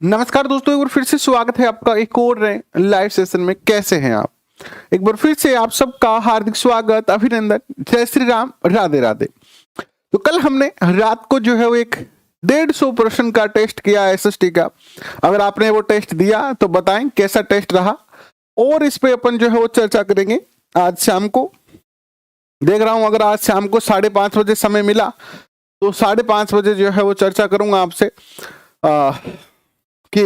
नमस्कार दोस्तों, एक बार फिर से स्वागत है आपका एक और लाइव सेशन में। कैसे हैं आप? एक बार फिर से आप सबका हार्दिक स्वागत, अभिनंदन। जय श्री राम, राधे राधे। तो कल हमने रात को जो है वो एक 150 प्रश्न का टेस्ट किया एसएसटी का। अगर आपने वो टेस्ट दिया तो बताएं कैसा टेस्ट रहा, और इस पे अपन जो है वो चर्चा करेंगे आज शाम को। देख रहा हूं अगर आज शाम को 5:30 बजे समय मिला तो 5:30 बजे जो है वो चर्चा करूंगा आपसे कि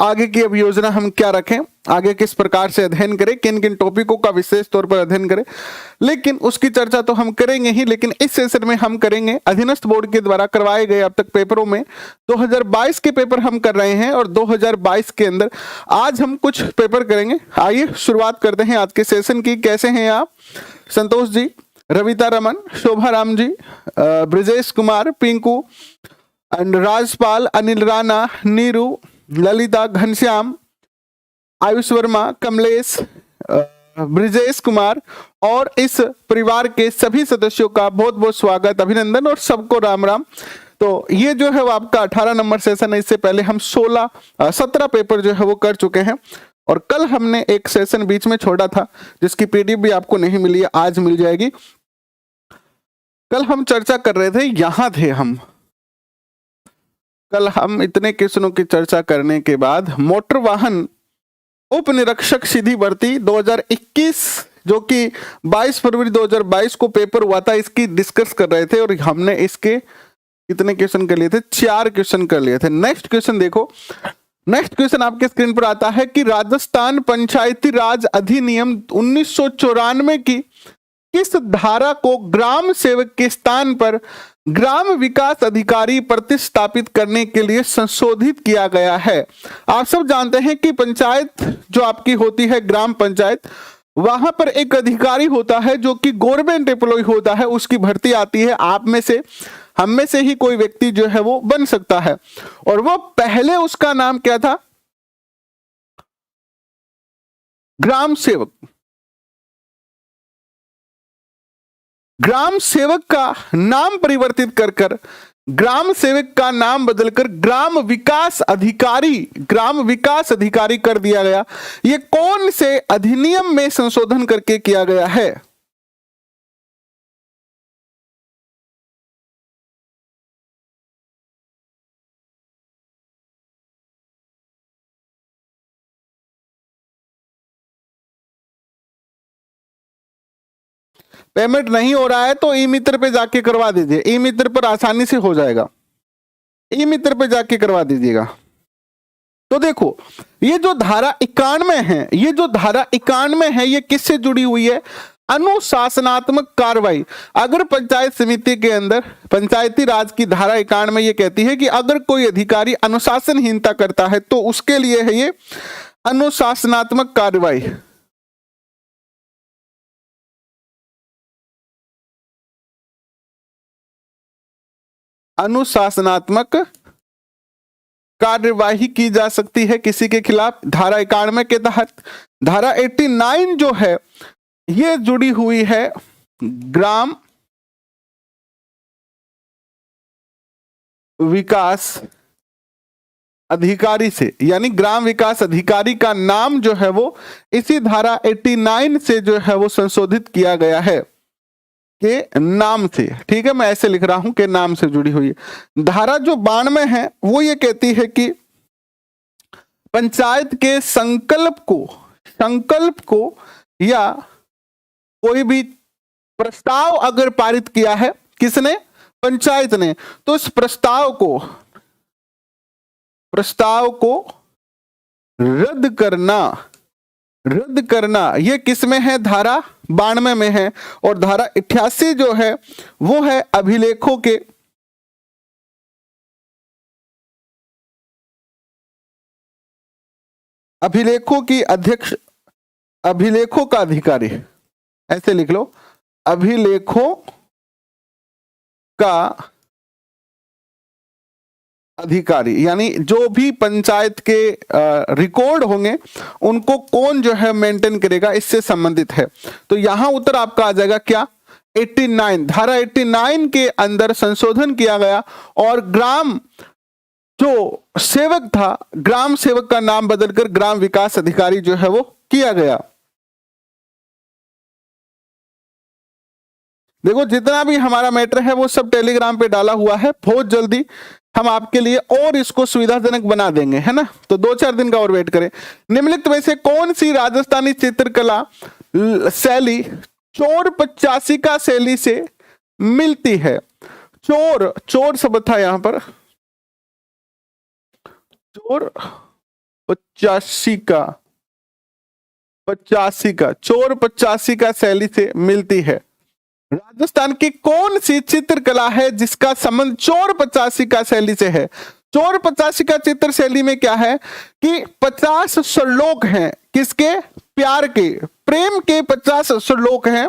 आगे की अब योजना हम क्या रखें, आगे किस प्रकार से अध्ययन करें, किन किन टॉपिकों का विशेष तौर पर अध्ययन करें। लेकिन उसकी चर्चा तो हम करेंगे ही, लेकिन इस सेशन में हम करेंगे अधीनस्थ बोर्ड के द्वारा करवाए गए अब तक पेपरों में 2022 के पेपर हम कर रहे हैं, और 2022 के अंदर आज हम कुछ पेपर करेंगे। आइए शुरुआत करते हैं आज के सेशन की। कैसे हैं आप? संतोष जी, रविता रमन, शोभा राम जी, ब्रजेश कुमार, पिंकू एंड राजपाल, अनिल राणा, नीरू, ललिता, घनश्याम, आयुष वर्मा, कमलेश, ब्रजेश कुमार और इस परिवार के सभी सदस्यों का बहुत बहुत स्वागत, अभिनंदन और सबको राम राम। तो ये जो है वो आपका 18 नंबर सेशन है। इससे पहले हम 17 पेपर जो है वो कर चुके हैं, और कल हमने एक सेशन बीच में छोड़ा था जिसकी पीडीएफ भी आपको नहीं मिली है, आज मिल जाएगी। कल हम चर्चा कर रहे थे, यहां थे हम कल हम इतने क्वेश्चनों की चर्चा करने के बाद मोटर वाहन उप निरीक्षक सीधी भर्ती 2021 जो कि 22 फरवरी 2022 को पेपर हुआ था, इसकी डिस्कस कर रहे थे, और हमने इसके कितने क्वेश्चन कर लिए थे? 4 क्वेश्चन कर लिए थे। नेक्स्ट क्वेश्चन देखो, नेक्स्ट क्वेश्चन आपके स्क्रीन पर आता है कि राजस्थान पंचायती राज अधिनियम 1994 की किस धारा को ग्राम सेवक के स्थान पर ग्राम विकास अधिकारी प्रतिस्थापित करने के लिए संशोधित किया गया है? आप सब जानते हैं कि पंचायत जो आपकी होती है, ग्राम पंचायत, वहां पर एक अधिकारी होता है जो कि गवर्नमेंट एम्प्लॉय होता है, उसकी भर्ती आती है। आप में से, हम में से ही कोई व्यक्ति जो है वो बन सकता है, और वो पहले उसका नाम क्या था? ग्राम सेवक। ग्राम सेवक का नाम परिवर्तित कर कर ग्राम सेवक का नाम बदलकर ग्राम विकास अधिकारी कर दिया गया। ये कौन से अधिनियम में संशोधन करके किया गया है? पेमेंट नहीं हो रहा है तो ई मित्र पे जाके करवा दीजिए, ई मित्र पर आसानी से हो जाएगा, ई मित्र पे जाके करवा दीजिएगा। तो देखो, ये जो धारा 91 है, ये जो धारा 91 है, ये किससे जुड़ी हुई है? अनुशासनात्मक कार्रवाई। अगर पंचायत समिति के अंदर पंचायती राज की धारा 91 ये कहती है कि अगर कोई अधिकारी अनुशासनहीनता करता है तो उसके लिए है ये अनुशासनात्मक कार्रवाई। अनुशासनात्मक कार्यवाही की जा सकती है किसी के खिलाफ धारा 91 के तहत। धारा 89 जो है ये जुड़ी हुई है ग्राम विकास अधिकारी से, यानी ग्राम विकास अधिकारी का नाम जो है वो इसी धारा 89 से जो है वो संशोधित किया गया है, के नाम से। ठीक है, मैं ऐसे लिख रहा हूं कि नाम से जुड़ी हुई है। धारा जो 92 है वो ये कहती है कि पंचायत के संकल्प को या कोई भी प्रस्ताव अगर पारित किया है, किसने? पंचायत ने, तो इस प्रस्ताव को रद्द करना ये किस में है? धारा 92 में है। और धारा 88 जो है वो है अभिलेखों का अधिकारी, ऐसे लिख लो, अभिलेखों का अधिकारी, यानी जो भी पंचायत के रिकॉर्ड होंगे उनको कौन जो है मेंटेन करेगा, इससे संबंधित है। तो यहां उत्तर आपका आ जाएगा क्या? 89। धारा 89 के अंदर संशोधन किया गया और ग्राम जो सेवक था, ग्राम सेवक का नाम बदलकर ग्राम विकास अधिकारी जो है वो किया गया। देखो जितना भी हमारा मैटर है वो सब टेलीग्राम पे डाला हुआ है, बहुत जल्दी हम आपके लिए और इसको सुविधाजनक बना देंगे, है ना। तो 2-4 दिन का और वेट करें। निम्नलिखित में से कौन सी राजस्थानी चित्रकला शैली चोर 85 का शैली से मिलती है? चोर, चोर शब्द था यहां पर, चोर 85 का, 85 का, चोर 85 का शैली से मिलती है। राजस्थान की कौन सी चित्रकला है जिसका संबंध चोर 85 का शैली से है? चोर 85 का चित्र शैली में क्या है कि 50 श्लोक हैं, किसके? प्यार के, प्रेम के 50 श्लोक हैं,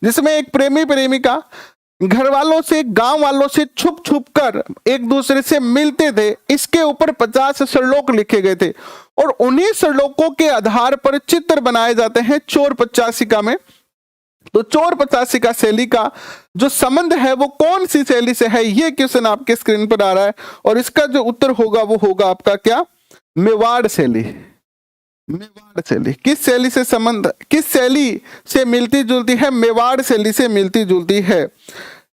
जिसमें एक प्रेमी प्रेमिका घर वालों से, गांव वालों से छुप छुप कर एक दूसरे से मिलते थे। इसके ऊपर 50 श्लोक लिखे गए थे और उन्हीं श्लोकों के आधार पर चित्र बनाए जाते हैं चोर 85 का में। तो चोर 85 का शैली का जो संबंध है वो कौन सी शैली से है, ये क्वेश्चन आपके स्क्रीन पर आ रहा है और इसका जो उत्तर होगा वो होगा आपका क्या? मेवाड़ शैली। मेवाड़ शैली किस शैली से संबंध, किस शैली से मिलती जुलती है? मेवाड़ शैली से मिलती जुलती है।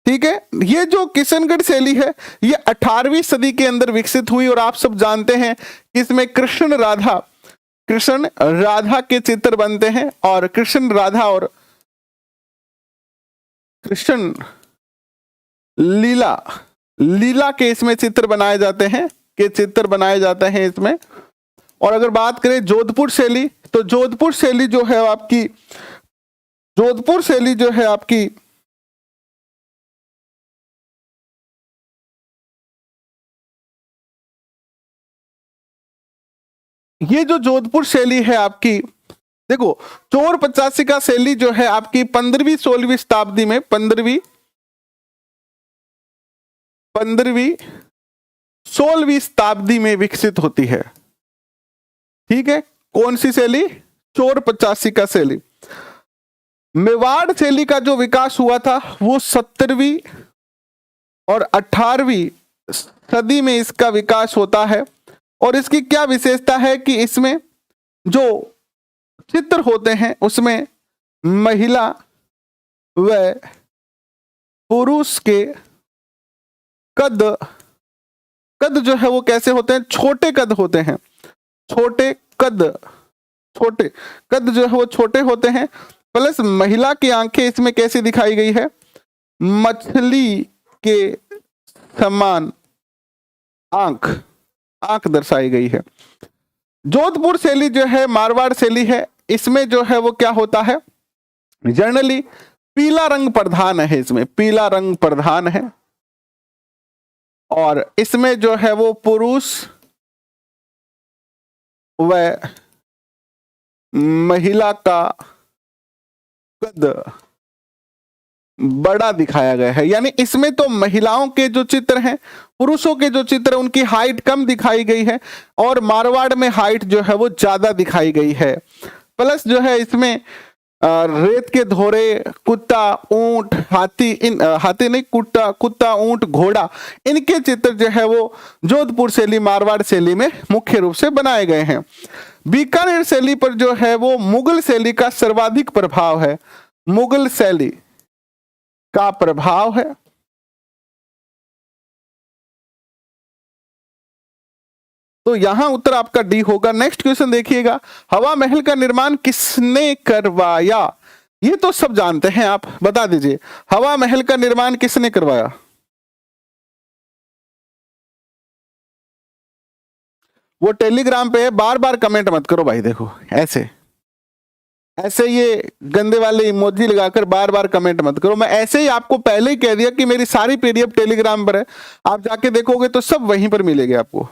ठीक है, ये जो किशनगढ़ शैली है ये 18वीं सदी के अंदर विकसित हुई और आप सब जानते हैं कि इसमें कृष्ण राधा के चित्र बनते हैं और कृष्ण राधा और कृष्ण लीला के इसमें चित्र बनाए जाते हैं, इसमें। और अगर बात करें जोधपुर शैली, तो जोधपुर शैली जो है आपकी ये जो जोधपुर शैली है आपकी, देखो चोर 85 का शैली जो है आपकी 15वीं 16वीं शताब्दी में, 15वीं 16वीं शताब्दी में विकसित होती है। ठीक है, कौन सी शैली? चोर 85 का शैली। मेवाड़ शैली का जो विकास हुआ था वो 17वीं और 18वीं सदी में इसका विकास होता है और इसकी क्या विशेषता है कि इसमें जो चित्र होते हैं उसमें महिला व पुरुष के कद जो है वो कैसे होते हैं? छोटे कद होते हैं, छोटे कद जो है वो छोटे होते हैं। प्लस महिला की आंखें इसमें कैसी दिखाई गई है? मछली के समान आंख दर्शाई गई है। जोधपुर शैली जो है मारवाड़ शैली है, इसमें जो है वो क्या होता है? जनरली पीला रंग प्रधान है, इसमें पीला रंग प्रधान है और इसमें जो है वो पुरुष व महिला का कद बड़ा दिखाया गया है। यानी इसमें तो महिलाओं के जो चित्र हैं, पुरुषों के जो चित्र उनकी हाइट कम दिखाई गई है और मारवाड़ में हाइट जो है वो ज्यादा दिखाई गई है। प्लस जो है इसमें रेत के धोरे, कुत्ता, ऊंट, हाथी नहीं, कुत्ता, ऊंट, घोड़ा, इनके चित्र जो है वो जोधपुर शैली मारवाड़ शैली में मुख्य रूप से बनाए गए हैं। बीकानेर शैली पर जो है वो मुगल शैली का सर्वाधिक प्रभाव है, मुगल शैली का प्रभाव है। तो यहां उत्तर आपका डी होगा। नेक्स्ट क्वेश्चन देखिएगा, हवा महल का निर्माण किसने करवाया? ये तो सब जानते हैं, आप बता दीजिए हवा महल का निर्माण किसने करवाया? वो टेलीग्राम पे है, बार बार कमेंट मत करो भाई। देखो ऐसे ये गंदे वाले इमोजी लगाकर बार बार कमेंट मत करो। मैं ऐसे ही आपको पहले ही कह दिया कि मेरी सारी पीडीएफ टेलीग्राम पर है, आप जाके देखोगे तो सब वहीं पर मिलेगी आपको।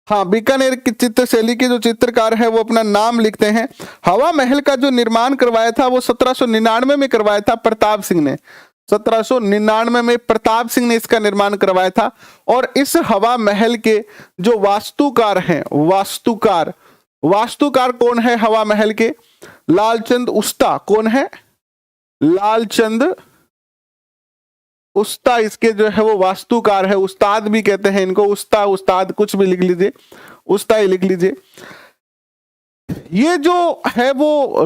हाँ, बीकानेर की चित्र शैली के जो चित्रकार है वो अपना नाम लिखते हैं। हवा महल का जो निर्माण करवाया था वो 1799 में करवाया था प्रताप सिंह ने। 1799 में प्रताप सिंह ने इसका निर्माण करवाया था। और इस हवा महल के जो वास्तुकार हैं, वास्तुकार कौन है हवा महल के? लालचंद उस्ता। कौन है? लालचंद उस्ता इसके जो है वो वास्तुकार है, उस्ताद भी कहते हैं इनको, उस्ताद कुछ भी लिख लीजिए, उस्ता ही लिख लीजिए। ये जो है वो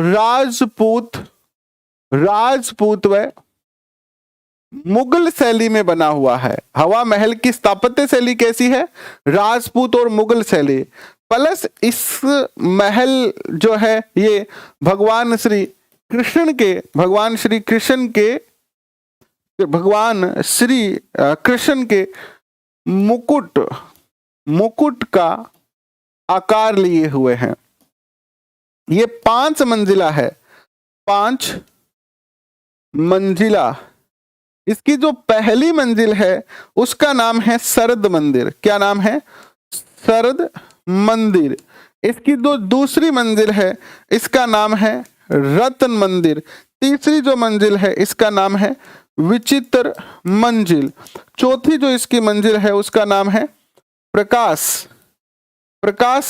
राजपूत व मुगल शैली में बना हुआ है। हवा महल की स्थापत्य शैली कैसी है? राजपूत और मुगल शैली। प्लस इस महल जो है ये भगवान श्री कृष्ण के मुकुट का आकार लिए हुए हैं। ये 5 मंजिला है, 5 मंजिला। इसकी जो पहली मंजिल है उसका नाम है शरद मंदिर। क्या नाम है? शरद मंदिर। इसकी जो दूसरी मंजिल है इसका नाम है रत्न मंदिर। तीसरी जो मंजिल है इसका नाम है विचित्र मंजिल। चौथी जो इसकी मंजिल है उसका नाम है प्रकाश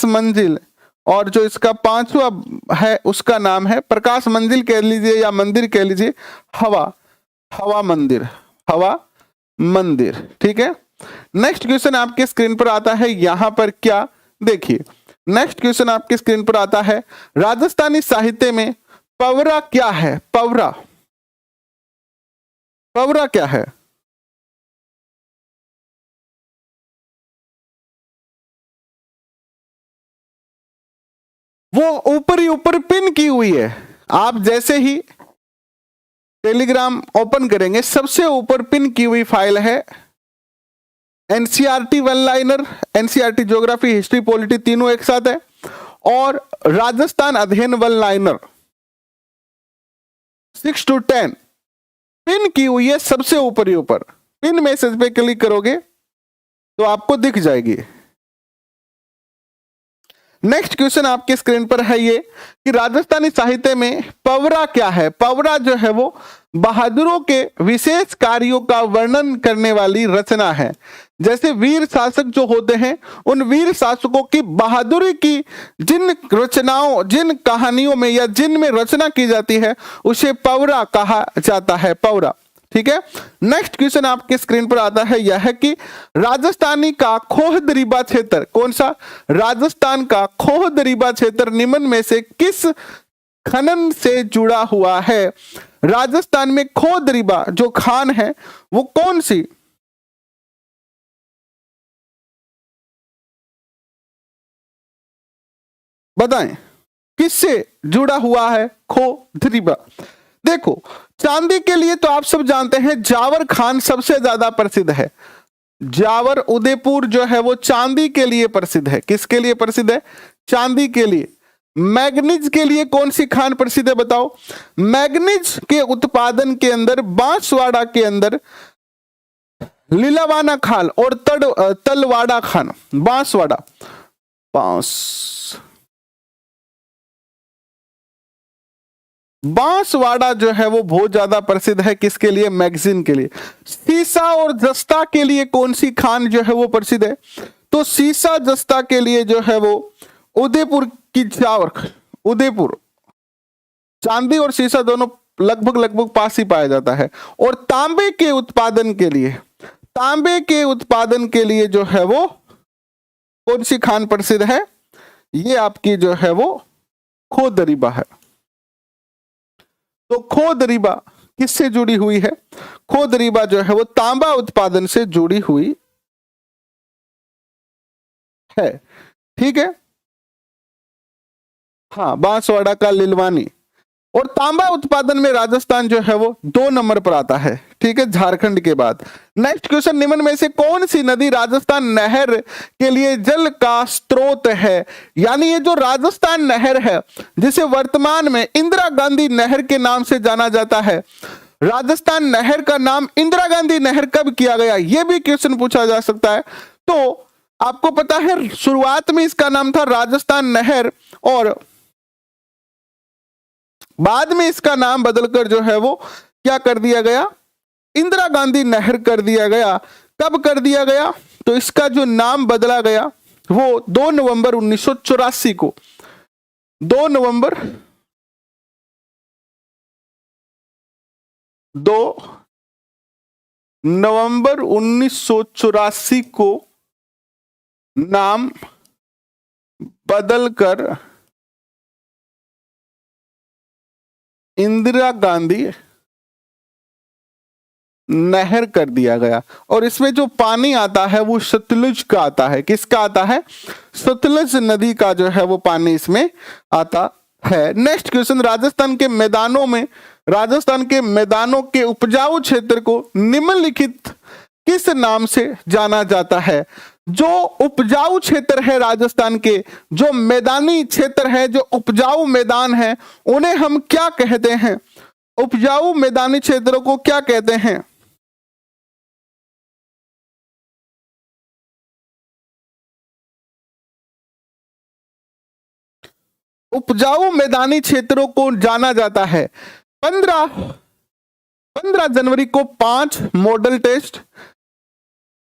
मंजिल। और जो इसका 5वां है उसका नाम है प्रकाश मंजिल कह लीजिए या मंदिर कह लीजिए, हवा मंदिर। ठीक है। नेक्स्ट क्वेश्चन आपके स्क्रीन पर आता है, यहां पर क्या देखिए, नेक्स्ट क्वेश्चन आपके स्क्रीन पर आता है, राजस्थानी साहित्य में पवरा क्या है? पवरा क्या है? वो ऊपर पिन की हुई है। आप जैसे ही टेलीग्राम ओपन करेंगे सबसे ऊपर पिन की हुई फाइल है NCERT one liner, NCERT geography, history, polity तीनों एक साथ है, और राजस्थान अध्ययन वन लाइनर 6 to 10 पिन की हुई है सबसे ऊपर। पिन मैसेज पे क्लिक करोगे तो आपको दिख जाएगी। नेक्स्ट क्वेश्चन आपके स्क्रीन पर है ये कि राजस्थानी साहित्य में पवरा क्या है? पवरा जो है वो बहादुरों के विशेष कार्यों का वर्णन करने वाली रचना है। जैसे वीर शासक जो होते हैं उन वीर शासकों की बहादुरी की जिन कहानियों में या जिनमें रचना की जाती है उसे पवरा कहा जाता है, पवरा। ठीक है। नेक्स्ट क्वेश्चन आपके स्क्रीन पर आता है यह है कि राजस्थानी का खोह दरीबा क्षेत्र कौन सा? राजस्थान का खोह दरीबा क्षेत्र निम्न में से किस खनन से जुड़ा हुआ है? राजस्थान में खोह दरीबा जो खान है वो कौन सी बताएं, किससे जुड़ा हुआ है खोह दरीबा? देखो, चांदी के लिए तो आप सब जानते हैं जावर खान सबसे ज्यादा प्रसिद्ध है। जावर उदयपुर जो है वो चांदी के लिए प्रसिद्ध है। किसके लिए प्रसिद्ध है? चांदी के लिए। मैग्नीज के लिए कौन सी खान प्रसिद्ध है बताओ? मैग्नीज के उत्पादन के अंदर बांसवाड़ा के अंदर लीलावाना खान और तलवाड़ा खान, बांसवाड़ा जो है वो बहुत ज्यादा प्रसिद्ध है। किसके लिए? मैगजीन के लिए। सीसा और जस्ता के लिए कौन सी खान जो है वो प्रसिद्ध है? तो सीसा जस्ता के लिए जो है वो उदयपुर की उदयपुर, चांदी और सीसा दोनों लगभग पास ही पाया जाता है। और तांबे के उत्पादन के लिए जो है वो कौन सी खान प्रसिद्ध है? ये आपकी जो है वो खोह दरीबा है। तो खोह दरीबा किससे जुड़ी हुई है? खोह दरीबा जो है वो तांबा उत्पादन से जुड़ी हुई है। ठीक है। हाँ, बांसवाड़ा का लिलवानी। और तांबा उत्पादन में राजस्थान जो है वो 2 नंबर पर आता है। ठीक है, झारखंड के बाद। नेक्स्ट क्वेश्चन, निम्न में से कौन सी नदी राजस्थान नहर के लिए जल का स्रोत है? यानी ये जो राजस्थान नहर है जिसे वर्तमान में इंदिरा गांधी नहर के नाम से जाना जाता है, राजस्थान नहर का नाम इंदिरा गांधी नहर कब किया गया? ये भी क्वेश्चन पूछा जा सकता है। तो आपको पता है शुरुआत में इसका नाम था राजस्थान नहर और बाद में इसका नाम बदलकर जो है वो क्या कर दिया गया? इंदिरा गांधी नहर कर दिया गया। कब कर दिया गया? तो इसका जो नाम बदला गया वो 2 नवंबर 1984 को, 2 नवंबर 2 नवंबर 1984 को नाम बदलकर इंदिरा गांधी नहर कर दिया गया। और इसमें जो पानी आता है वो सतलुज का आता है। किसका आता है? सतलुज नदी का जो है वो पानी इसमें आता है। नेक्स्ट क्वेश्चन, राजस्थान के मैदानों के उपजाऊ क्षेत्र को निम्नलिखित किस नाम से जाना जाता है? जो उपजाऊ क्षेत्र है राजस्थान के, जो मैदानी क्षेत्र है, जो उपजाऊ मैदान है, उन्हें हम क्या कहते हैं? उपजाऊ मैदानी क्षेत्रों को क्या कहते हैं? उपजाऊ मैदानी क्षेत्रों को जाना जाता है। 15 जनवरी को 5 मॉडल टेस्ट,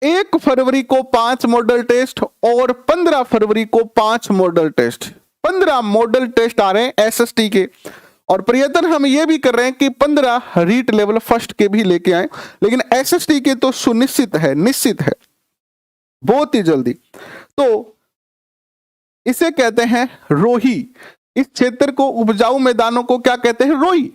1 फरवरी को 5 मॉडल टेस्ट और 15 फरवरी को 5 मॉडल टेस्ट। 15 मॉडल टेस्ट आ रहे हैं एसएसटी के, और प्रयत्न हम ये भी कर रहे हैं कि 15 रीट लेवल फर्स्ट के भी लेके आए, लेकिन एसएसटी के तो सुनिश्चित है, निश्चित है, बहुत ही जल्दी। तो इसे कहते हैं रोही। इस क्षेत्र को, उपजाऊ मैदानों को क्या कहते हैं? रोही।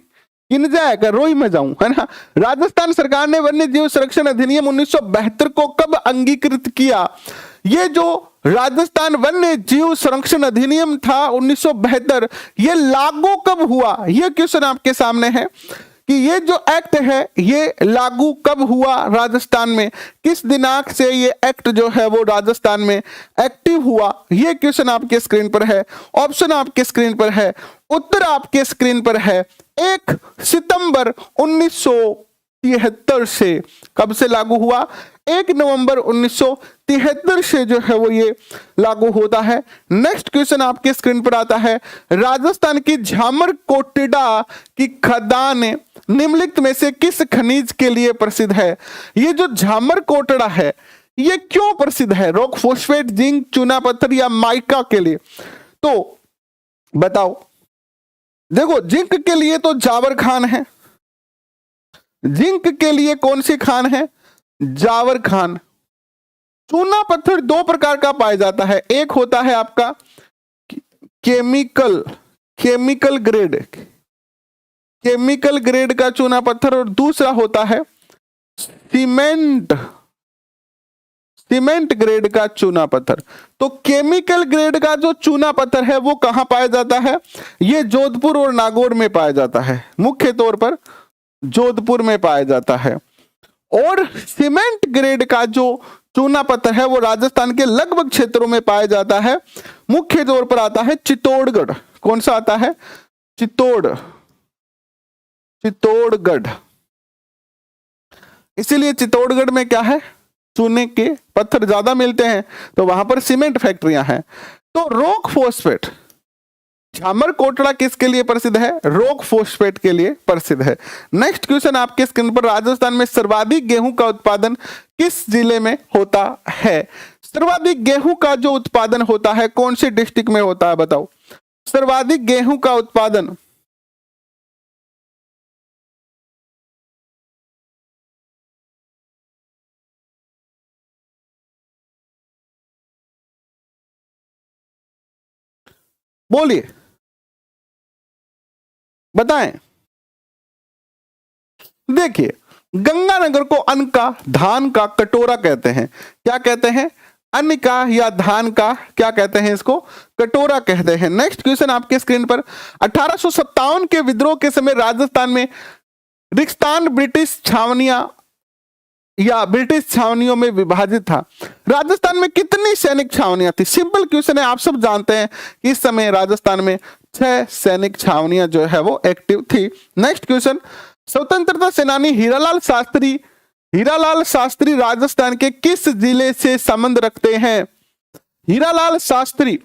किन जाएगा? रोही में जाऊं, है ना। राजस्थान सरकार ने वन्य जीव संरक्षण अधिनियम 1972 को कब अंगीकृत किया? ये जो राजस्थान वन्य जीव संरक्षण अधिनियम था 1972, ये लागू कब हुआ? ये क्वेश्चन आपके सामने है कि ये जो एक्ट है ये लागू कब हुआ राजस्थान में, किस दिनांक से ये एक्ट जो है वो राजस्थान में एक्टिव हुआ? ये क्वेश्चन आपके स्क्रीन पर है, ऑप्शन आपके स्क्रीन पर है, उत्तर आपके स्क्रीन पर है। 1 सितंबर 1973 से। कब से लागू हुआ? 1 नवंबर 1973 से जो है वो ये लागू होता है। नेक्स्ट क्वेश्चन आपके स्क्रीन पर आता है, राजस्थान की झामर कोटड़ा की खदान निम्नलिखित में से किस खनिज के लिए प्रसिद्ध है? ये जो झामर कोटड़ा है ये क्यों प्रसिद्ध है? रॉक फॉस्फेट, जिंक, चूना पत्थर या माइका के लिए? तो बताओ। देखो, जिंक के लिए तो जावर खान है, जिंक के लिए कौन सी खान है? जावर खान। चूना पत्थर 2 प्रकार का पाया जाता है, एक होता है आपका केमिकल ग्रेड का चूना पत्थर, और दूसरा होता है सीमेंट ग्रेड का चूना पत्थर। तो केमिकल ग्रेड का जो चूना पत्थर है वो कहां पाया जाता है? ये जोधपुर और नागौर में पाया जाता है, मुख्य तौर पर जोधपुर में पाया जाता है। और सीमेंट ग्रेड का जो चूना पत्थर है वो राजस्थान के लगभग क्षेत्रों में पाया जाता है, मुख्य तौर पर आता है चित्तौड़गढ़। कौन सा आता है? चित्तौड़गढ़। इसीलिए चित्तौड़गढ़ में क्या है? चूने के पत्थर ज्यादा मिलते हैं, तो वहां पर सीमेंट फैक्ट्रियां हैं। तो रॉक फॉस्फेट, झामर कोटड़ा किसके लिए प्रसिद्ध है? रॉक फॉस्फेट के लिए प्रसिद्ध है। नेक्स्ट क्वेश्चन आपके स्क्रीन पर, राजस्थान में सर्वाधिक गेहूं का उत्पादन किस जिले में होता है? सर्वाधिक गेहूं का जो उत्पादन होता है कौन से डिस्ट्रिक्ट में होता है? बताओ। सर्वाधिक गेहूं का उत्पादन बोलिए, बताएं। देखिए, गंगानगर को अन्न का, धान का कटोरा कहते हैं। क्या कहते हैं? अन्न का या धान का क्या कहते हैं? इसको कटोरा कहते हैं। नेक्स्ट क्वेश्चन आपके स्क्रीन पर, 1857 के विद्रोह के समय राजस्थान में रिक्तान ब्रिटिश छावनियों में विभाजित था। राजस्थान में कितनी सैनिक छावनियां थी? सिंपल क्वेश्चन है, आप सब जानते हैं कि इस समय राजस्थान में 6 सैनिक छावनियां जो है वो एक्टिव थी। नेक्स्ट क्वेश्चन, स्वतंत्रता सेनानी हीरालाल शास्त्री राजस्थान के किस जिले से संबंध रखते हैं? हीरालाल शास्त्री,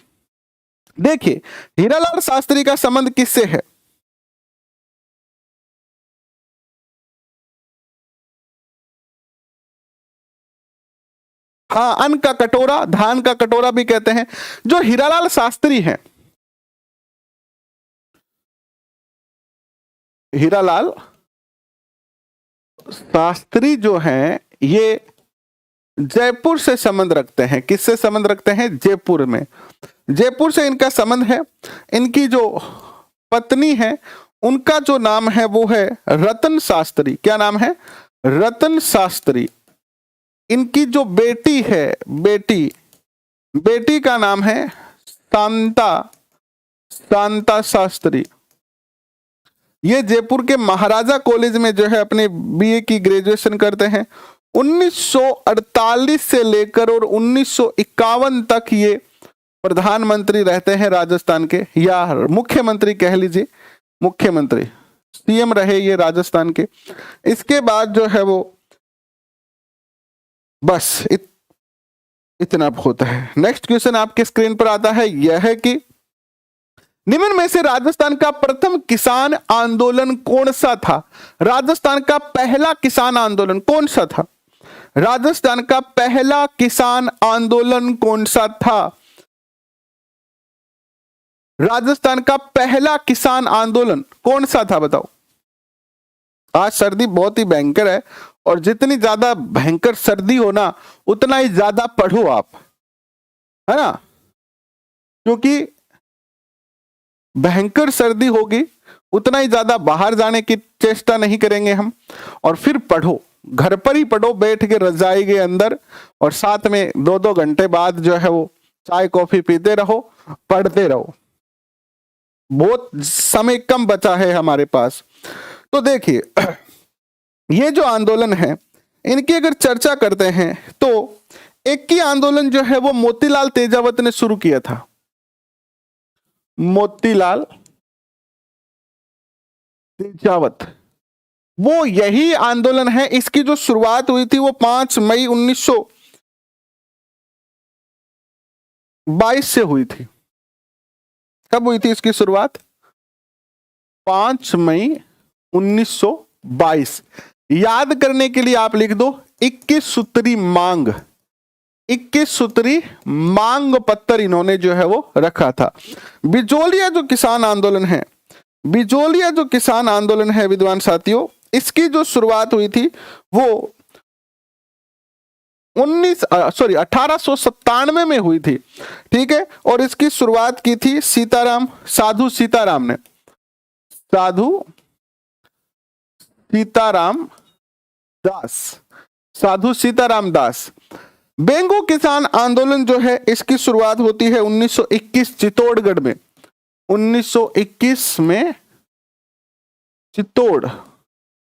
देखिए हीरालाल शास्त्री का संबंध किससे है? हाँ, अन्न का कटोरा, धान का कटोरा भी कहते हैं। जो हीरालाल शास्त्री हैं, हीरालाल शास्त्री जो हैं, ये जयपुर से संबंध रखते हैं। किससे संबंध रखते हैं? जयपुर में, जयपुर से इनका संबंध है। इनकी जो पत्नी है, उनका जो नाम है वो है रतन शास्त्री। क्या नाम है? रतन शास्त्री। इनकी जो बेटी है, बेटी का नाम है शांता शास्त्री। ये जयपुर के महाराजा कॉलेज में जो है अपने बीए की ग्रेजुएशन करते हैं। 1948 से लेकर और 1951 तक ये प्रधानमंत्री रहते हैं राजस्थान के, या मुख्यमंत्री कह लीजिए, मुख्यमंत्री, सीएम रहे ये राजस्थान के। इसके बाद जो है वो बस इतना होता है। नेक्स्ट क्वेश्चन आपके स्क्रीन पर आता है, यह है कि निम्न में से राजस्थान का प्रथम किसान आंदोलन कौन सा था? राजस्थान का पहला किसान आंदोलन कौन सा था? राजस्थान का पहला किसान आंदोलन कौन सा था? राजस्थान का पहला किसान आंदोलन कौन सा था, बताओ। आज सर्दी बहुत ही भयंकर है, और जितनी ज्यादा भयंकर सर्दी हो ना, उतना ही ज्यादा पढ़ो आप, है ना, क्योंकि भयंकर सर्दी होगी, उतना ही ज्यादा बाहर जाने की चेष्टा नहीं करेंगे हम। और फिर पढ़ो, घर पर ही पढ़ो, बैठ के रजाई के अंदर, और साथ में 2-2 घंटे बाद जो है वो चाय कॉफी पीते रहो, पढ़ते रहो। बहुत समय कम बचा है हमारे पास। तो देखिए, ये जो आंदोलन है, इनकी अगर चर्चा करते हैं तो एक ही आंदोलन जो है वो मोतीलाल तेजावत ने शुरू किया था। मोतीलाल तेजावत, वो यही आंदोलन है। इसकी जो शुरुआत हुई थी वो 5 मई 1922 से हुई थी। कब हुई थी इसकी शुरुआत? 5 मई 1922। याद करने के लिए आप लिख दो 21 सूत्री मांग, 21 सूत्री मांग पत्र इन्होंने जो है वो रखा था। बिजोलिया जो किसान आंदोलन है, बिजोलिया जो किसान आंदोलन है विद्वान साथियों, इसकी जो शुरुआत हुई थी वो 1897 में हुई थी, ठीक है। और इसकी शुरुआत की थी साधु सीताराम ने, साधु सीताराम दास। बेंगो किसान आंदोलन जो है, इसकी शुरुआत होती है 1921 चित्तौड़गढ़ में, 1921 में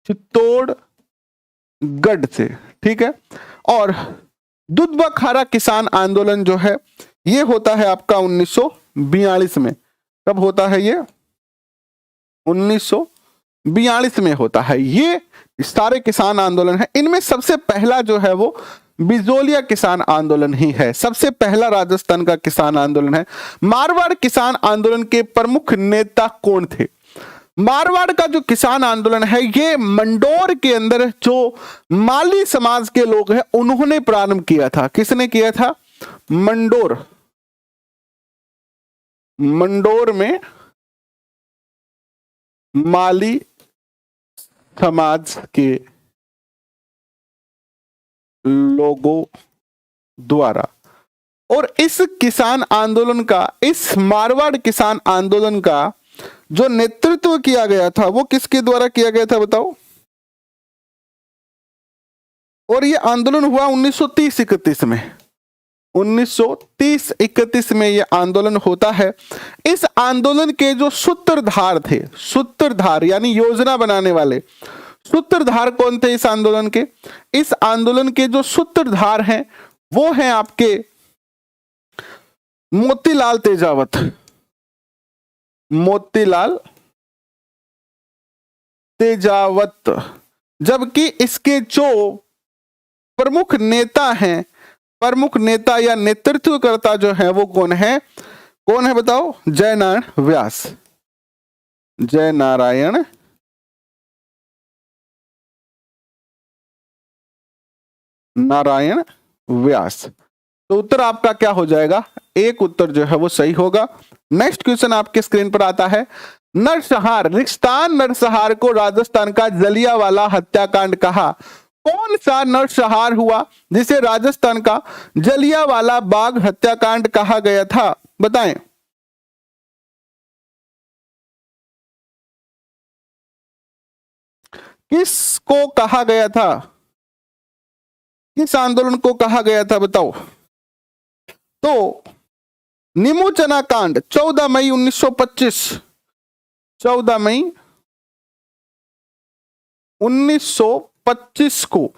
चित्तौड़गढ़ से, ठीक है। और दुधवा खारा किसान आंदोलन जो है, ये होता है आपका 1942 में। कब होता है ये? 1942 में होता है। ये सारे किसान आंदोलन है, इनमें सबसे पहला जो है वो बिजोलिया किसान आंदोलन ही है, सबसे पहला राजस्थान का किसान आंदोलन है। मारवाड़ किसान आंदोलन के प्रमुख नेता कौन थे? मारवाड़ का जो किसान आंदोलन है, ये मंडोर के अंदर जो माली समाज के लोग हैं उन्होंने प्रारंभ किया था। किसने किया था? मंडोर में माली समाज के लोगों द्वारा। और इस किसान आंदोलन का, इस मारवाड़ किसान आंदोलन का जो नेतृत्व किया गया था वो किसके द्वारा किया गया था, बताओ। और ये आंदोलन हुआ 1930-31 में, 1930-31 में ये आंदोलन होता है। इस आंदोलन के जो सूत्रधार थे, सूत्रधार यानी योजना बनाने वाले, सूत्रधार कौन थे इस आंदोलन के? इस आंदोलन के जो सूत्रधार हैं वो हैं आपके मोतीलाल तेजावत, मोतीलाल तेजावत। जबकि इसके जो प्रमुख नेता हैं, प्रमुख नेता या नेतृत्वकर्ता जो है वो कौन है? कौन है बताओ? जयनारायण व्यास, जयनारायण व्यास। तो उत्तर आपका क्या हो जाएगा, एक उत्तर जो है वो सही होगा। नेक्स्ट क्वेश्चन आपके स्क्रीन पर आता है, नरसंहार, रेगिस्तान नरसंहार को राजस्थान का जलियांवाला हत्याकांड कहा। कौन सा नरसंहार हुआ जिसे राजस्थान का जलियांवाला बाग हत्याकांड कहा गया था, बताएं। किसको कहा गया था, किस आंदोलन को कहा गया था, बताओ। तो निमोचना कांड 14 मई 1925, 14 मई 1925 को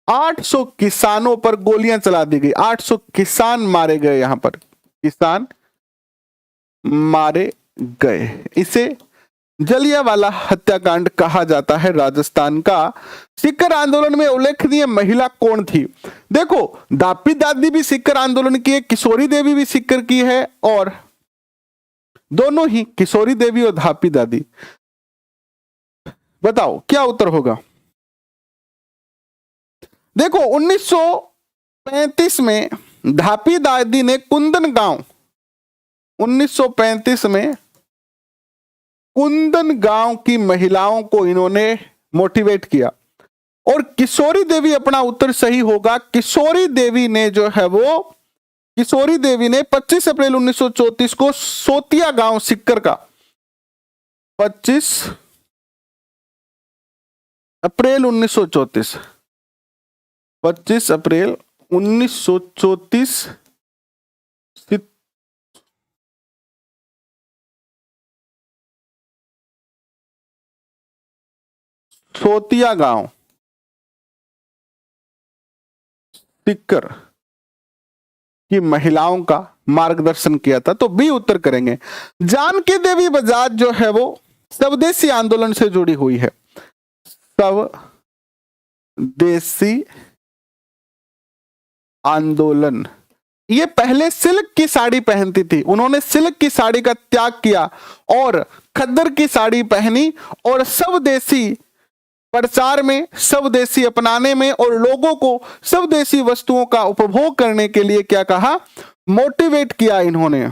800 किसानों पर गोलियां चला दी गई, 800 किसान मारे गए, यहां पर किसान मारे गए। इसे जलियांवाला हत्याकांड कहा जाता है राजस्थान का। सिक्कर आंदोलन में उल्लेखनीय महिला कौन थी, देखो दापी दादी भी सिक्कर आंदोलन की है, किशोरी देवी भी सिक्कर की है, और दोनों ही किशोरी देवी और दापी दादी। बताओ क्या उत्तर होगा। देखो 1935 में धापी दादी ने कुंदन गांव, 1935 में कुंदन गांव की महिलाओं को इन्होंने मोटिवेट किया। और किशोरी देवी, अपना उत्तर सही होगा, किशोरी देवी ने जो है वो, किशोरी देवी ने 25 अप्रैल 1934 को सोतिया गांव सिक्कर का, 25 अप्रैल 1934, 25 अप्रैल 1934 सोतिया गांव सिक्कर की महिलाओं का मार्गदर्शन किया था। तो बी उत्तर करेंगे। जानकी देवी बजाज जो है वो स्वदेशी आंदोलन से जुड़ी हुई है, स्वदेशी आंदोलन। ये पहले सिल्क की साड़ी पहनती थी, उन्होंने सिल्क की साड़ी का त्याग किया और खद्दर की साड़ी पहनी, और स्वदेशी प्रचार में, स्वदेशी अपनाने में, और लोगों को स्वदेशी वस्तुओं का उपभोग करने के लिए क्या कहा, मोटिवेट किया इन्होंने।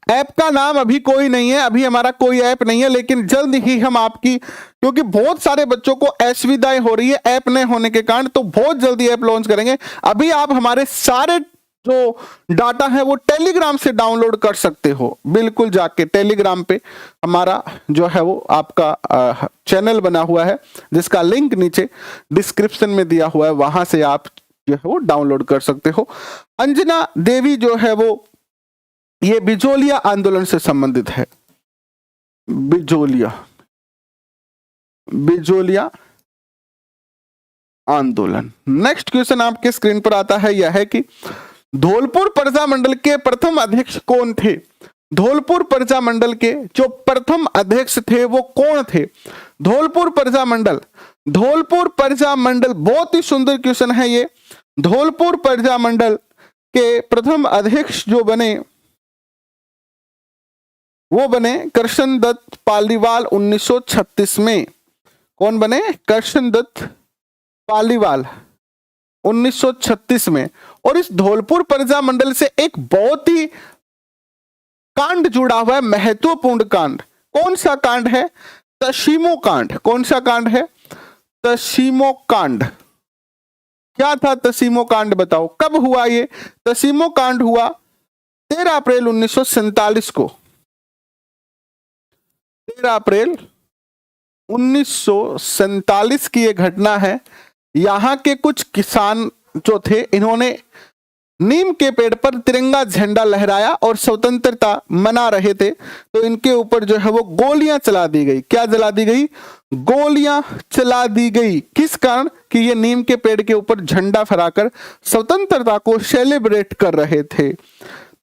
ऐप का नाम अभी कोई नहीं है, अभी हमारा कोई ऐप नहीं है, लेकिन जल्द ही हम आपकी, क्योंकि बहुत सारे बच्चों को असुविधाएं हो रही है ऐप नहीं होने के कारण, तो बहुत जल्दी ऐप लॉन्च करेंगे। अभी आप हमारे सारे जो डाटा है वो टेलीग्राम से डाउनलोड कर सकते हो, बिल्कुल जाके टेलीग्राम पे हमारा जो है वो आपका चैनल बना हुआ है, जिसका लिंक नीचे डिस्क्रिप्शन में दिया हुआ है, वहां से आप जो है वो डाउनलोड कर सकते हो। अंजना देवी जो है वो ये बिजोलिया आंदोलन से संबंधित है, बिजोलिया, बिजोलिया आंदोलन। नेक्स्ट क्वेश्चन आपके स्क्रीन पर आता है, यह है कि धौलपुर प्रजा मंडल के प्रथम अध्यक्ष कौन थे। धौलपुर प्रजा मंडल के जो प्रथम अध्यक्ष थे वो कौन थे। धौलपुर प्रजा मंडल, धौलपुर प्रजा मंडल, बहुत ही सुंदर क्वेश्चन है ये। धौलपुर प्रजा मंडल के प्रथम अध्यक्ष जो बने वो बने कृष्णदत्त पालीवाल 1936 में। कौन बने, कृष्णदत्त पालीवाल 1936 में। और इस धौलपुर प्रजा मंडल से एक बहुत ही कांड जुड़ा हुआ है, महत्वपूर्ण कांड। कौन सा कांड है, तसीमो कांड। कौन सा कांड है, तसीमो कांड। क्या था तसीमो कांड, बताओ कब हुआ ये। तसीमो कांड हुआ 13 अप्रैल 1947 को, 13 अप्रैल 1947 की ये घटना है। यहां के कुछ किसान जो थे, इन्होंने नीम के पेड़ पर तिरंगा झंडा लहराया और स्वतंत्रता मना रहे थे, तो इनके ऊपर जो है वो गोलियां चला दी गई। क्या जला दी गई, गोलियां चला दी गई। किस कारण, कि ये नीम के पेड़ के ऊपर झंडा फहराकर स्वतंत्रता को सेलिब्रेट कर रहे थे।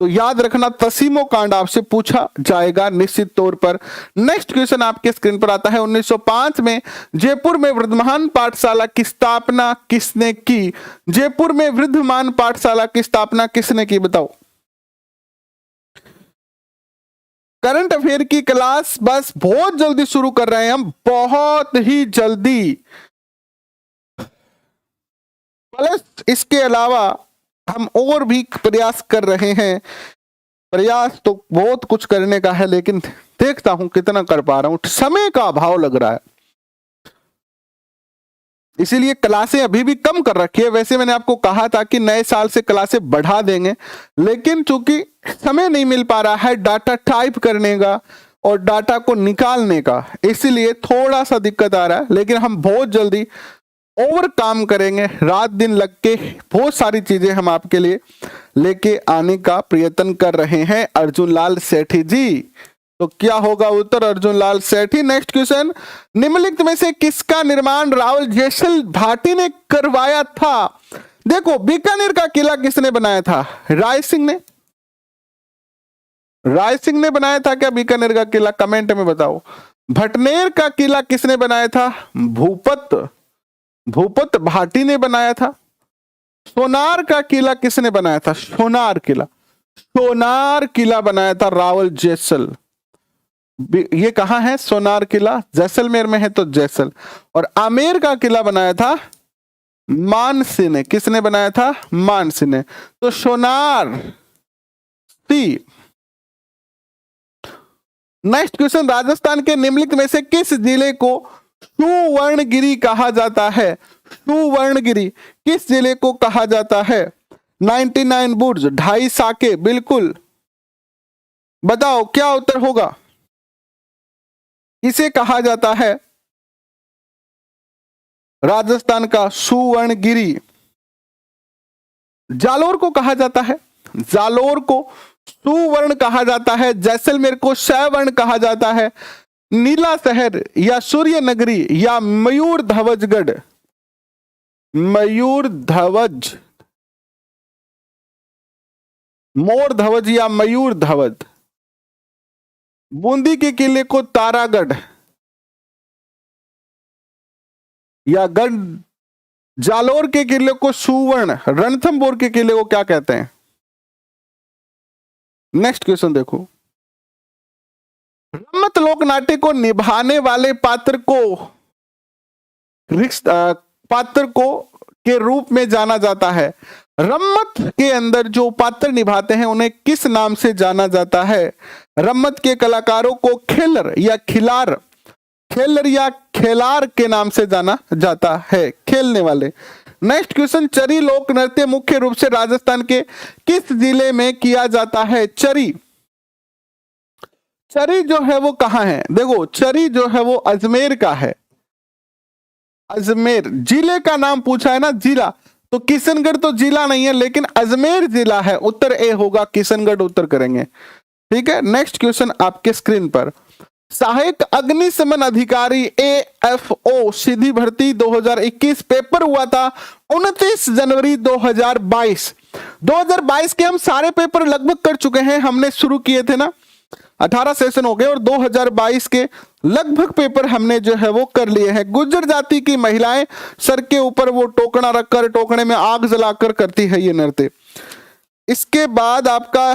तो याद रखना, तसीमो कांड आपसे पूछा जाएगा निश्चित तौर पर। नेक्स्ट क्वेश्चन आपके स्क्रीन पर आता है, 1905 में जयपुर में वृद्धमान पाठशाला की स्थापना किसने की। जयपुर में वृद्धमान पाठशाला की स्थापना किसने की, बताओ। करंट अफेयर की क्लास बस बहुत जल्दी शुरू कर रहे हैं हम, बहुत ही जल्दी। प्लस इसके अलावा हम और भी प्रयास कर रहे हैं। प्रयास तो बहुत कुछ करने का है, लेकिन देखता हूं कितना कर पा रहा हूं, समय का अभाव लग रहा है, इसीलिए क्लासें अभी भी कम कर रखी है। वैसे मैंने आपको कहा था कि नए साल से क्लासें बढ़ा देंगे, लेकिन चूंकि समय नहीं मिल पा रहा है डाटा टाइप करने का और डाटा को निकालने का, इसीलिए थोड़ा सा दिक्कत आ रहा है। लेकिन हम बहुत जल्दी और काम करेंगे, रात दिन लग के बहुत सारी चीजें हम आपके लिए लेके आने का प्रयत्न कर रहे हैं अर्जुन लाल सेठी जी। तो क्या होगा उत्तर? अर्जुन लाल सेठी। नेक्स्ट क्वेश्चन, निम्नलिखित में से किसका निर्माण रावल जैसल भाटी ने करवाया था? देखो, बीकानेर का किला किसने बनाया था? राय सिंह ने। राय सिंह ने बनाया था क्या बीकानेर का किला? कमेंट में बताओ। भटनेर का किला किसने बनाया था? भूपत भाटी ने बनाया था। सोनार का किला किसने बनाया था? सोनार किला बनाया था रावल जैसल। ये कहां है सोनार किला? जैसलमेर में है, तो जैसल। और आमेर का किला बनाया था मानसिंह ने। किसने बनाया था? मानसिंह ने। तो सोनार सी। नेक्स्ट क्वेश्चन, राजस्थान के निम्नलिखित में से किस जिले को सुवर्णगिरी कहा जाता है? सुवर्णगिरी किस जिले को कहा जाता है? 99 बुर्ज, 2.5 साके, बिल्कुल। बताओ क्या उत्तर होगा? इसे कहा जाता है राजस्थान का सुवर्णगिरी। जालोर को कहा जाता है, जालोर को सुवर्ण कहा जाता है। जैसलमेर को सवर्ण कहा जाता है। नीला शहर या सूर्य नगरी या मयूर ध्वजगढ़, मयूर ध्वज, मोर ध्वज या मयूर ध्वज। बूंदी के किले को तारागढ़ या गढ़। जालोर के किले को सुवर्ण। रणथंभौर के किले को क्या कहते हैं? नेक्स्ट क्वेश्चन देखो, रम्मत लोक नाट्य को निभाने वाले पात्र को के रूप में जाना जाता है। रम्मत के अंदर जो पात्र निभाते हैं उन्हें किस नाम से जाना जाता है? रम्मत के कलाकारों को खेलर या खिलार, खेलर या खेलार के नाम से जाना जाता है, खेलने वाले। नेक्स्ट क्वेश्चन, चरी लोक नृत्य मुख्य रूप से राजस्थान के किस जिले में किया जाता है? चरी जो है वो कहां है? देखो, चरी जो है वो अजमेर का है। अजमेर जिले का नाम पूछा है ना, जिला। तो किशनगढ़ तो जिला नहीं है, लेकिन अजमेर जिला है। उत्तर ए होगा, किशनगढ़ उत्तर करेंगे। ठीक है। नेक्स्ट क्वेश्चन आपके स्क्रीन पर, सहायक अग्निशमन अधिकारी AFO सीधी भर्ती 2021 पेपर हुआ था 29 जनवरी 2022। 2022 के हम सारे पेपर लगभग कर चुके हैं, हमने शुरू किए थे ना, 18 सेशन हो गए और 2022 के लगभग पेपर हमने जो है वो कर लिए हैं। गुर्जर जाति की महिलाएं सर के ऊपर वो टोकना रखकर टोकने में आग जलाकर करती है ये नृत्य। इसके बाद आपका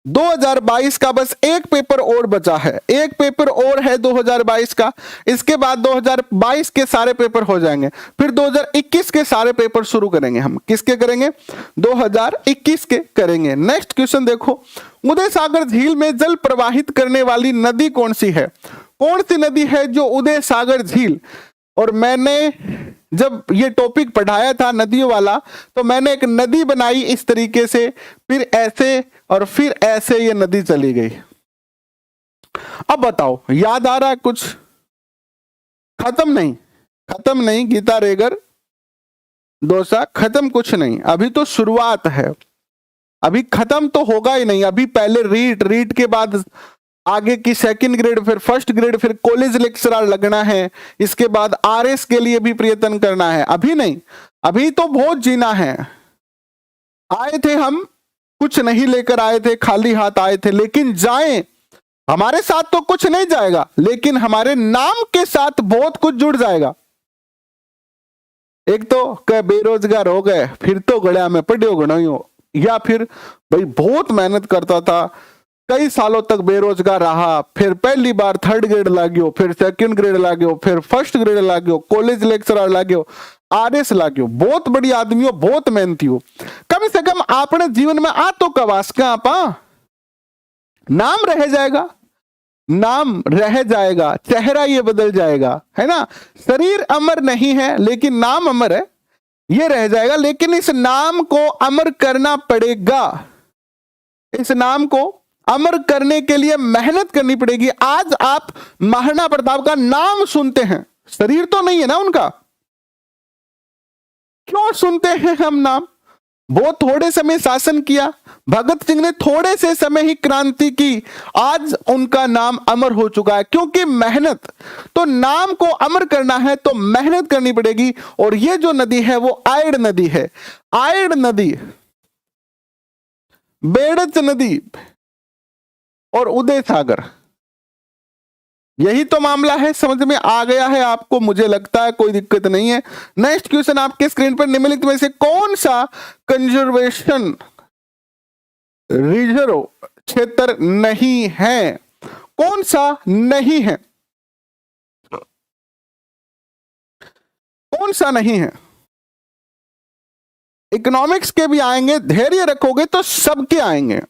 2022 का बस एक पेपर और बचा है, एक पेपर और है 2022 का। इसके बाद 2022 के सारे पेपर हो जाएंगे, फिर 2021 के सारे पेपर शुरू करेंगे हम। किसके करेंगे? 2021 के करेंगे। नेक्स्ट क्वेश्चन देखो, उदय सागर झील में जल प्रवाहित करने वाली नदी कौन सी है? कौन सी नदी है जो उदय सागर झील? और मैंने जब ये टॉपिक पढ़ाया था नदियों वाला, तो मैंने एक नदी बनाई इस तरीके से, फिर ऐसे और फिर ऐसे ये नदी चली गई। अब बताओ, याद आ रहा है कुछ? खत्म नहीं गीता रेगर डोसा, खत्म कुछ नहीं, अभी तो शुरुआत है, अभी खत्म तो होगा ही नहीं। अभी पहले रीट के बाद आगे की सेकंड ग्रेड, फिर फर्स्ट ग्रेड, फिर कॉलेज लेक्चरर लगना है, इसके बाद RS के लिए भी प्रयत्न करना है। अभी नहीं, अभी तो बहुत जीना है। आए थे हम, कुछ नहीं लेकर आए थे, खाली हाथ आए थे, लेकिन जाएं, हमारे साथ तो कुछ नहीं जाएगा, लेकिन हमारे नाम के साथ बहुत कुछ जुड़ जाएगा। एक तो बेरोजगार हो गए, फिर तो गड़िया में पड़ियो गणियो, या फिर भाई बहुत मेहनत करता था, कई सालों तक बेरोजगार रहा, फिर पहली बार थर्ड ग्रेड लाग्यो, फिर सेकंड ग्रेड लाग्यो, फिर फर्स्ट ग्रेड लाग्यो, कॉलेज लेक्चरर लाग्यो, आरएस लाग्यो। बहुत बड़ी आदमी हो, बहुत मेहनती हो। कम से कम आपने जीवन में आ तो कवास का आपा नाम रह जाएगा, नाम रह जाएगा, चेहरा ये बदल जाएगा, है ना। शरीर अमर नहीं है लेकिन नाम अमर है, ये रह जाएगा। लेकिन इस नाम को अमर करना पड़ेगा, इस नाम को अमर करने के लिए मेहनत करनी पड़ेगी। आज आप महाराणा प्रताप का नाम सुनते हैं, शरीर तो नहीं है ना उनका, क्यों सुनते हैं हम नाम? वो थोड़े समय शासन किया, भगत सिंह ने थोड़े से समय ही क्रांति की, आज उनका नाम अमर हो चुका है। क्योंकि मेहनत, तो नाम को अमर करना है तो मेहनत करनी पड़ेगी। और ये जो नदी है वो आयड़ नदी है, आयड़ नदी, बेड़च नदी और उदय सागर, यही तो मामला है। समझ में आ गया है आपको, मुझे लगता है कोई दिक्कत नहीं है। नेक्स्ट क्वेश्चन आपके स्क्रीन पर, निम्नलिखित में से कौन सा कंजर्वेशन रिजर्व क्षेत्र नहीं है? कौन सा नहीं है? कौन सा नहीं है? इकोनॉमिक्स के भी आएंगे, धैर्य रखोगे तो सबके आएंगे,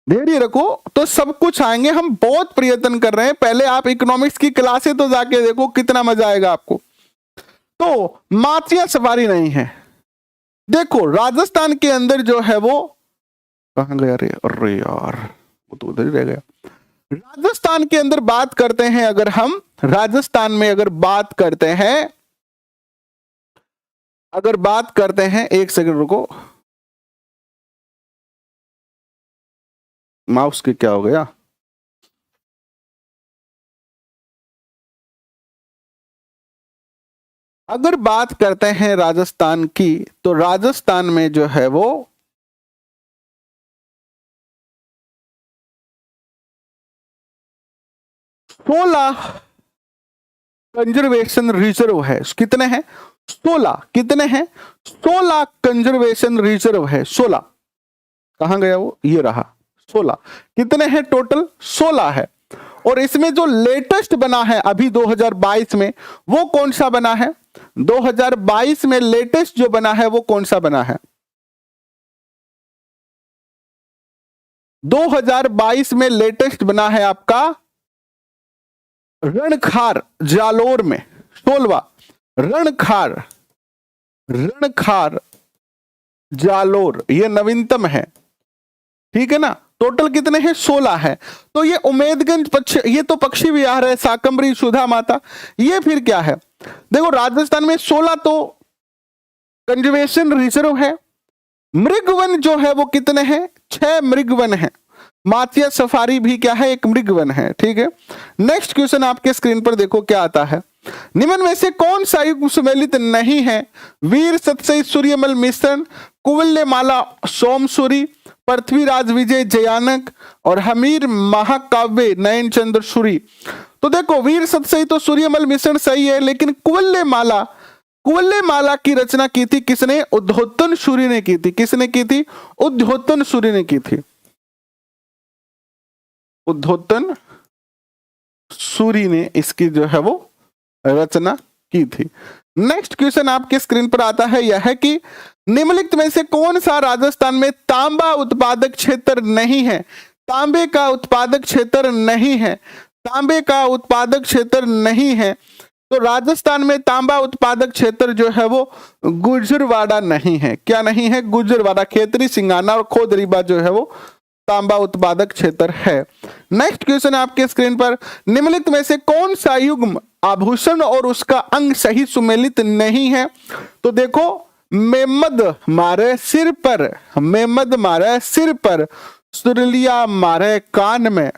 धैर्य रखो तो सब कुछ आएंगे। हम बहुत प्रयत्न कर रहे हैं, पहले आप इकोनॉमिक्स की क्लासें तो जाके देखो, कितना मजा आएगा आपको। तो माचिया सवारी नहीं है। देखो राजस्थान के अंदर जो है वो कहां गया? अरे यार वो तो उधर ही रह गया। राजस्थान के अंदर बात करते हैं, अगर हम राजस्थान में अगर बात करते हैं, अगर बात करते हैं, एक सेकंड रुको, माउस के क्या हो गया? अगर बात करते हैं राजस्थान की, तो राजस्थान में जो है वो 16 कंजर्वेशन रिजर्व है। कितने हैं? 16। कितने हैं? 16 कंजर्वेशन रिजर्व है। 16 कहां गया वो? ये रहा 16। कितने हैं टोटल? 16 है। और इसमें जो लेटेस्ट बना है अभी 2022 में, वो कौन सा बना है? 2022 में लेटेस्ट जो बना है वो कौन सा बना है? 2022 में लेटेस्ट बना है आपका रणखार जालोर में, 16वां रणखार, रणखार जालोर, ये नवीनतम है, ठीक है ना। टोटल कितने हैं? 16 है। तो ये उमेदगंज ये तो पक्षी विहार है, साकंबरी, सुधा माता, ये फिर क्या है? देखो राजस्थान में 16 तो कंजर्वेशन रिजर्व है। मृगवन जो है वो कितने हैं? 6 मृगवन है। माचिया सफारी भी क्या है? एक मृगवन है, ठीक है। नेक्स्ट क्वेश्चन आपके स्क्रीन पर देखो क्या आता है। निम्न में से कौन सा युग सुमेलित नहीं है? वीर सतसई सूर्यमल मिश्रण, कुवल्यमाला सोमसूरी, पृथ्वीराज विजय जयानक और हमीर महाकाव्य नयन चंद्र सूरी। तो देखो वीर सतसई तो सूर्यमल मिश्रण सही है, लेकिन कुवल्यमाला, कुवल्यमाला की रचना की थी किसने? उद्योतन सूरी ने की थी। किसने की थी? उद्योतन सूरी ने की थी। उद्योतन सूरी ने इसकी जो है वो रचना की थी। नेक्स्ट क्वेश्चन आपके स्क्रीन पर आता है, यह है कि निम्नलिखित में से कौन सा राजस्थान में तांबा उत्पादक क्षेत्र नहीं है? तांबे का उत्पादक क्षेत्र नहीं है, तांबे का उत्पादक क्षेत्र नहीं है। तो राजस्थान में तांबा उत्पादक क्षेत्र जो है वो गुजरवाड़ा नहीं है। क्या नहीं है? गुजरवाड़ा, खेतरी, सिंगाना और खोदरीबा जो है वो तांबा उत्पादक क्षेत्र है। नेक्स्ट क्वेश्चन आपके स्क्रीन पर, निम्नलिखित में से कौन सा युग्म आभूषण और उसका अंग सही सुमेलित नहीं है? तो देखो मेमद मारे सिर पर, मेमद मारे सिर पर, सुरलिया मारे कान में,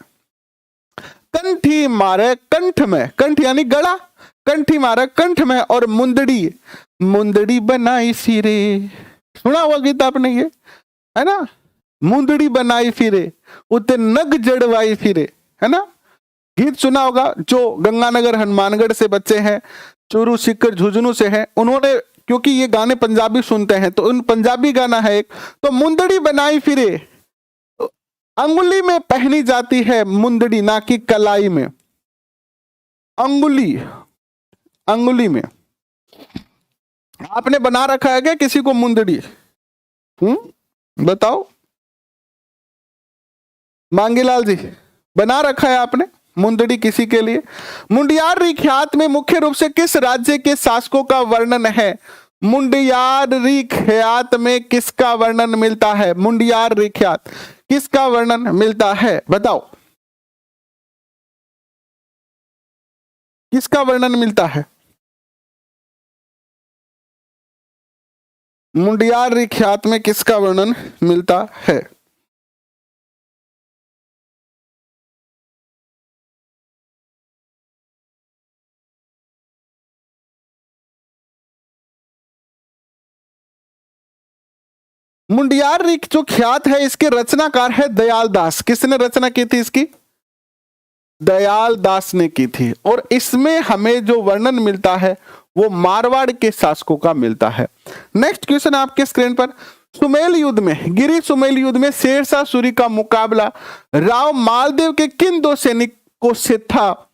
कंठी मारे कंठ में, कंठ यानी गला, कंठी मारे कंठ में, और मुंदड़ी, मुंदड़ी बनाई सिरे। सुना हुआ गीत आपने ये, है ना? मुंदड़ी बनाई फिरे उते नग जड़वाई फिरे, है ना? गीत सुना होगा। जो गंगानगर हनुमानगढ़ से बच्चे हैं, चूरू सीकर झुंझुनू से हैं, उन्होंने, क्योंकि ये गाने पंजाबी सुनते हैं तो उन पंजाबी गाना है एक, तो मुंदड़ी बनाई फिरे, अंगुली में पहनी जाती है मुंदड़ी, ना कि कलाई में। अंगुली, अंगुली में। आपने बना रखा है क्या किसी को मुंदड़ी? बताओ मांगीलाल जी, बना रखा है आपने मुंदड़ी किसी के लिए? मुंडियारी ख्यात में मुख्य रूप से किस राज्य के शासकों का वर्णन है? मुंडियारी ख्यात में किसका वर्णन मिलता है? मुंडियारी ख्यात किसका वर्णन मिलता है? बताओ किसका वर्णन मिलता है? मुंडियारी ख्यात में किसका वर्णन मिलता है? मुंडियारी जो ख्यात है इसके रचनाकार है दयाल दास। किसने रचना की थी इसकी? दयाल दास ने की थी। और इसमें हमें जो वर्णन मिलता है वो मारवाड़ के शासकों का मिलता है। नेक्स्ट क्वेश्चन आपके स्क्रीन पर, सुमेल युद्ध में, गिरी सुमेल युद्ध में शेरशाह सूरी का मुकाबला राव मालदेव के किन दो सैनिकों से था?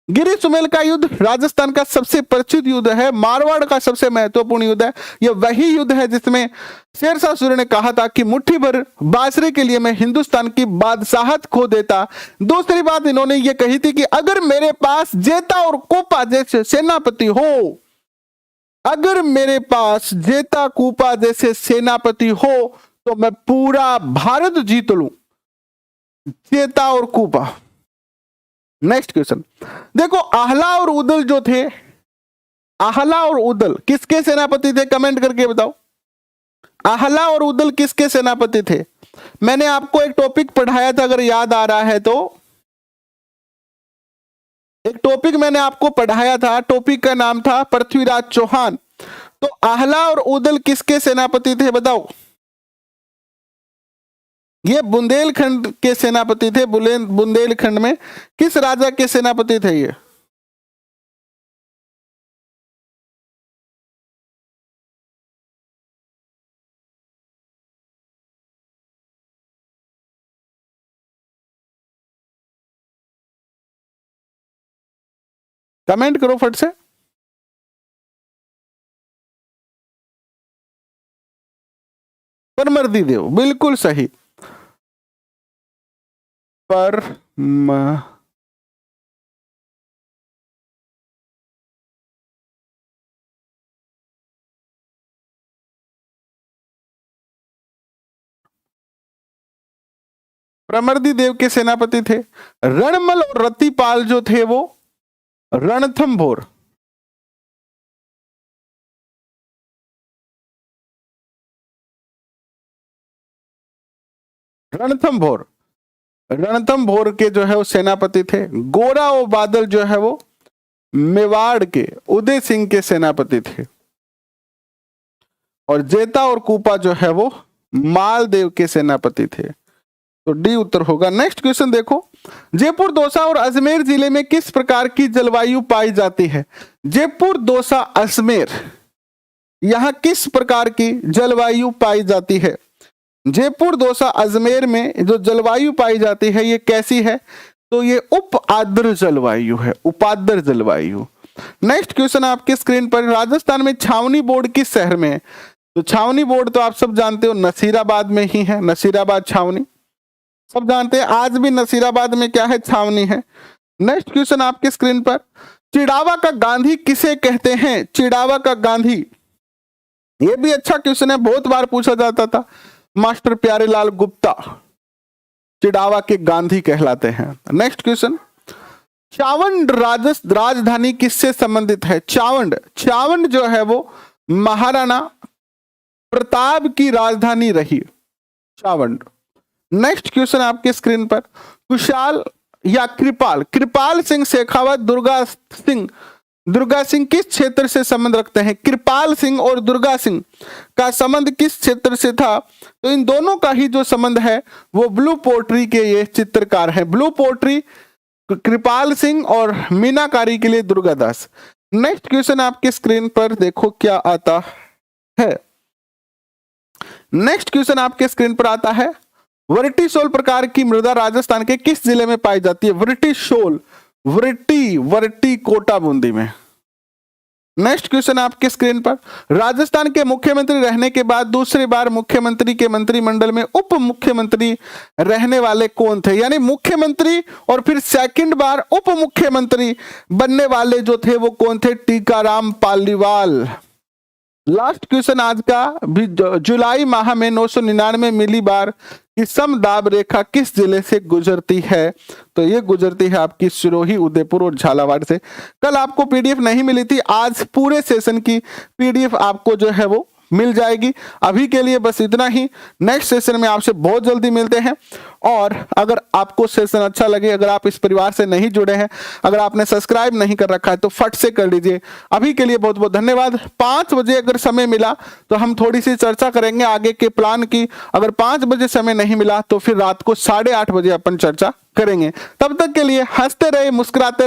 गिरी सुमेल का युद्ध राजस्थान का सबसे परिचित युद्ध है, मारवाड़ का सबसे महत्वपूर्ण युद्ध है। यह वही युद्ध है जिसमें शेरशाह सूरी ने कहा था कि मुट्ठी भर बाजरे के लिए मैं हिंदुस्तान की बादशाहत खो देता। दूसरी बात इन्होंने ये कही थी कि अगर मेरे पास जेता और कोपा जैसे सेनापति हो, अगर मेरे पास जेता कूपा जैसे सेनापति हो तो मैं पूरा भारत जीत लूं। जेता और कूपा। नेक्स्ट क्वेश्चन देखो, आहला और उदल जो थे, आहला और उदल किसके सेनापति थे? कमेंट करके बताओ, आहला और उदल किसके सेनापति थे? मैंने आपको एक टॉपिक पढ़ाया था, अगर याद आ रहा है तो। एक टॉपिक मैंने आपको पढ़ाया था, टॉपिक का नाम था पृथ्वीराज चौहान। तो आहला और उदल किसके सेनापति थे बताओ? ये बुंदेलखंड के सेनापति थे। बुंदेलखंड में किस राजा के सेनापति थे ये? कमेंट करो फट से। परमर्दी देव, बिल्कुल सही। पर प्रमर्दी देव के सेनापति थे। रणमल और रतिपाल जो थे वो रणथंभोर। रणथंभोर, रणथंभोर के जो है वो सेनापति थे। गोरा और बादल जो है वो मेवाड़ के उदय सिंह के सेनापति थे। और जेता और कूपा जो है वो मालदेव के सेनापति थे। तो डी उत्तर होगा। नेक्स्ट क्वेश्चन देखो, जयपुर, दौसा और अजमेर जिले में किस प्रकार की जलवायु पाई जाती है? जयपुर, दौसा, अजमेर, यहां किस प्रकार की जलवायु पाई जाती है? जयपुर, दौसा, अजमेर में जो जलवायु पाई जाती है ये कैसी है? तो ये उप आर्द्र जलवायु है, उपाद्र जलवायु। नेक्स्ट क्वेश्चन आपके स्क्रीन पर, राजस्थान में छावनी बोर्ड किस शहर में है? तो छावनी बोर्ड तो आप सब जानते हो नसीराबाद में ही है, नसीराबाद छावनी सब जानते हैं। आज भी नसीराबाद में क्या है? छावनी है। नेक्स्ट क्वेश्चन आपके स्क्रीन पर, चिड़ावा का गांधी किसे कहते हैं? चिड़ावा का गांधी, ये भी अच्छा क्वेश्चन है, बहुत बार पूछा जाता था। मास्टर प्यारेलाल गुप्ता चिड़ावा के गांधी कहलाते हैं। नेक्स्ट क्वेश्चन, चावंड राजधानी किससे संबंधित है? चावंड, चावंड जो है वो महाराणा प्रताप की राजधानी रही, चावंड। नेक्स्ट क्वेश्चन आपके स्क्रीन पर, कुशाल या कृपाल, कृपाल सिंह शेखावत, दुर्गा सिंह किस क्षेत्र से संबंध रखते हैं? कृपाल सिंह और दुर्गा सिंह का संबंध किस क्षेत्र से था? तो इन दोनों का ही जो संबंध है वो ब्लू पोट्री के ये चित्रकार हैं। ब्लू पोट्री कृपाल सिंह और मीनाकारी के लिए दुर्गादास। नेक्स्ट क्वेश्चन आपके स्क्रीन पर देखो क्या आता है। नेक्स्ट क्वेश्चन आपके स्क्रीन पर आता है, वरटी-सोल प्रकार की मृदा राजस्थान के किस जिले में पाई जाती है? वरटी-सोल, वरटी कोटा बूंदी में। नेक्स्ट क्वेश्चन आपके स्क्रीन पर, राजस्थान के मुख्यमंत्री रहने के बाद दूसरी बार मुख्यमंत्री के मंत्रिमंडल में उप मुख्यमंत्री रहने वाले कौन थे? यानी मुख्यमंत्री और फिर सेकंड बार उप मुख्यमंत्री बनने वाले जो थे वो कौन थे? टीकाराम पालीवाल। लास्ट क्वेश्चन आज का भी, जुलाई माह में 999 मिलीबार की समदाब रेखा किस जिले से गुजरती है? तो ये गुजरती है आपकी सिरोही, उदयपुर और झालावाड़ से। कल आपको पीडीएफ नहीं मिली थी, आज पूरे सेशन की पीडीएफ आपको जो है वो मिल जाएगी। अभी के लिए बस इतना ही, नेक्स्ट सेशन में आपसे बहुत जल्दी मिलते हैं। और अगर आपको सेशन अच्छा लगे, अगर आप इस परिवार से नहीं जुड़े हैं, अगर आपने सब्सक्राइब नहीं कर रखा है तो फट से कर लीजिए। अभी के लिए बहुत बहुत धन्यवाद। 5 बजे अगर समय मिला तो हम थोड़ी सी चर्चा करेंगे आगे के प्लान की। अगर 5 बजे समय नहीं मिला तो फिर रात को 8:30 बजे अपन चर्चा करेंगे। तब तक के लिए हंसते रहे, मुस्कुराते